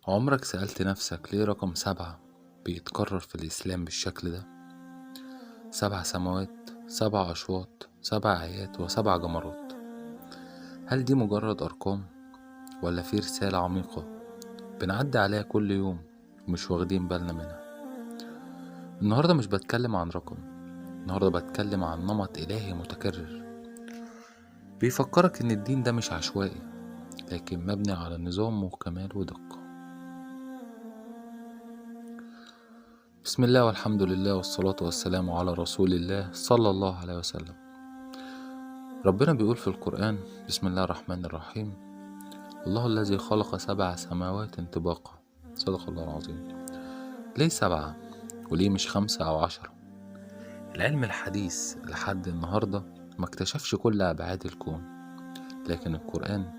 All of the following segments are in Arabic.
عمرك سألت نفسك ليه رقم 7 بيتكرر في الإسلام بالشكل ده؟ 7 سماوات، 7 أشواط، 7 آيات و7 جمرات. هل دي مجرد أرقام ولا في رسالة عميقة بنعدي عليها كل يوم ومش واخدين بالنا منها؟ النهاردة مش بتكلم عن رقم، النهاردة بتكلم عن نمط إلهي متكرر بيفكرك إن الدين ده مش عشوائي، لكن مبني على نظام وكمال ودقة. بسم الله والحمد لله والصلاة والسلام على رسول الله صلى الله عليه وسلم. ربنا بيقول في القرآن: بسم الله الرحمن الرحيم: الله الذي خلق 7 سماوات طباقا. صدق الله العظيم. ليه 7 وليه مش 5 أو 10؟ العلم الحديث لحد النهاردة ما اكتشفش كل أبعاد الكون، لكن القرآن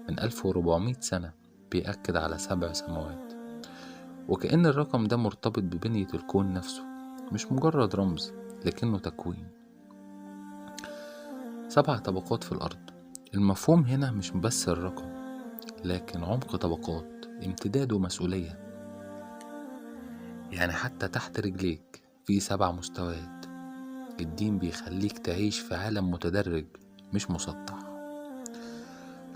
من 1400 سنة بيأكد على 7 سماوات، وكأن الرقم ده مرتبط ببنية الكون نفسه، مش مجرد رمز لكنه تكوين. 7 طبقات في الأرض. المفهوم هنا مش بس الرقم، لكن عمق طبقات، امتداد ومسؤولية. يعني حتى تحت رجليك في 7 مستويات. الدين بيخليك تعيش في عالم متدرج مش مسطح.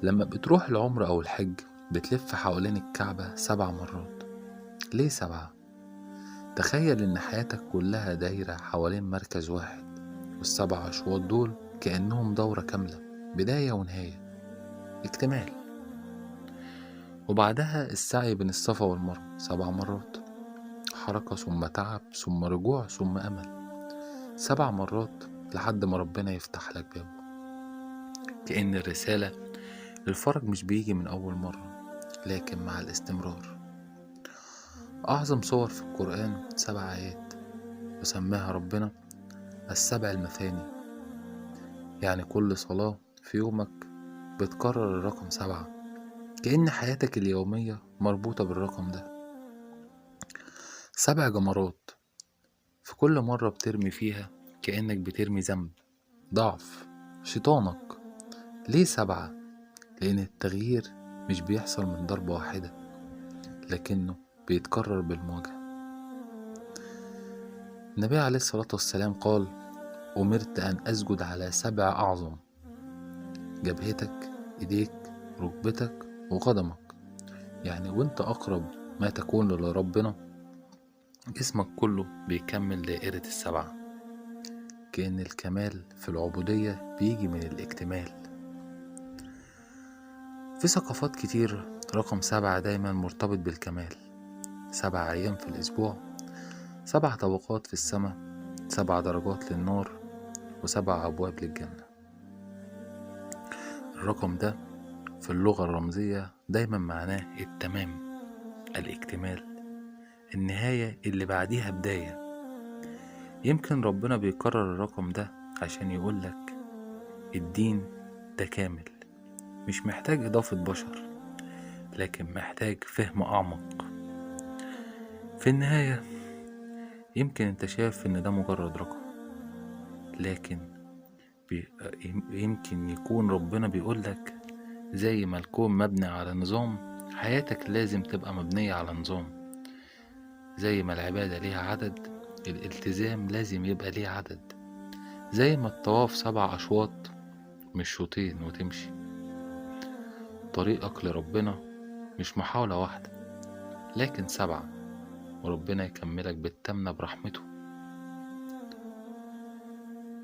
لما بتروح العمرة أو الحج بتلف حوالين الكعبة 7 مرات. ليه 7؟ تخيل إن حياتك كلها دايرة حوالين مركز واحد، وال7 أشواط دول كأنهم دورة كاملة، بداية ونهاية، اكتمال. وبعدها السعي بين الصفا والمروة 7 مرات، حركة ثم تعب ثم رجوع ثم أمل، 7 مرات لحد ما ربنا يفتح لك بابه. كأن الرسالة الفرج مش بيجي من أول مرة، لكن مع الاستمرار. أعظم صور في القرآن 7 آيات، وسماها ربنا 7 المثاني. يعني كل صلاة في يومك بتكرر الرقم 7، كأن حياتك اليومية مربوطة بالرقم ده. 7 جمرات، في كل مرة بترمي فيها كأنك بترمي ذنب، ضعف، شيطانك. ليه 7؟ لأن التغيير مش بيحصل من ضربة واحدة، لكنه بيتكرر بالمواجهة. النبي عليه الصلاة والسلام قال: أمرت أن أسجد على 7 أعظم: جبهتك، إيديك، ركبتك، وقدمك. يعني وانت أقرب ما تكون لربنا، جسمك كله بيكمل دائرة ال7. كأن الكمال في العبودية بيجي من الاكتمال. في ثقافات كتير رقم 7 دايما مرتبط بالكمال. 7 أيام في الأسبوع، 7 طبقات في السماء، 7 درجات للنار، و7 أبواب للجنة. الرقم ده في اللغة الرمزية دايما معناه التمام، الاكتمال، النهاية اللي بعديها بداية. يمكن ربنا بيكرر الرقم ده عشان يقولك الدين ده كامل، مش محتاج إضافة بشر، لكن محتاج فهم أعمق. في النهاية يمكن انت شايف ان ده مجرد رقم، لكن يمكن يكون ربنا بيقولك زي ما الكون مبني على نظام، حياتك لازم تبقى مبنية على نظام. زي ما العبادة ليها عدد، الالتزام لازم يبقى ليه عدد. زي ما الطواف 7 أشواط مش شوطين وتمشي. طريقك لربنا مش محاولة واحدة، لكن 7، وربنا يكملك بالتامنة برحمته.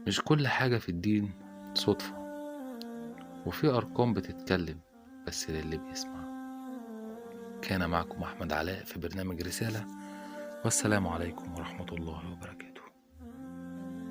مش كل حاجة في الدين صدفة، وفي أرقام بتتكلم بس للي بيسمع. كان معكم أحمد علاء في برنامج رسالة، والسلام عليكم ورحمة الله وبركاته.